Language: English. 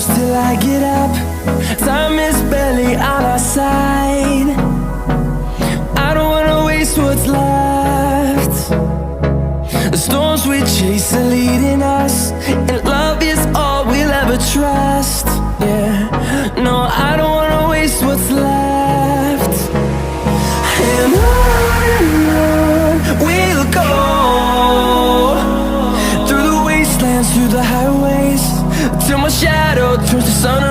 close till I get up. Time is barely on our side. I don't wanna waste what's left. The storms we chase are leading us, and love is all we'll ever trust. Yeah, no, I don't wanna waste what's left. And on we'll go, through the wastelands, through the highways, till my shadow turns to sun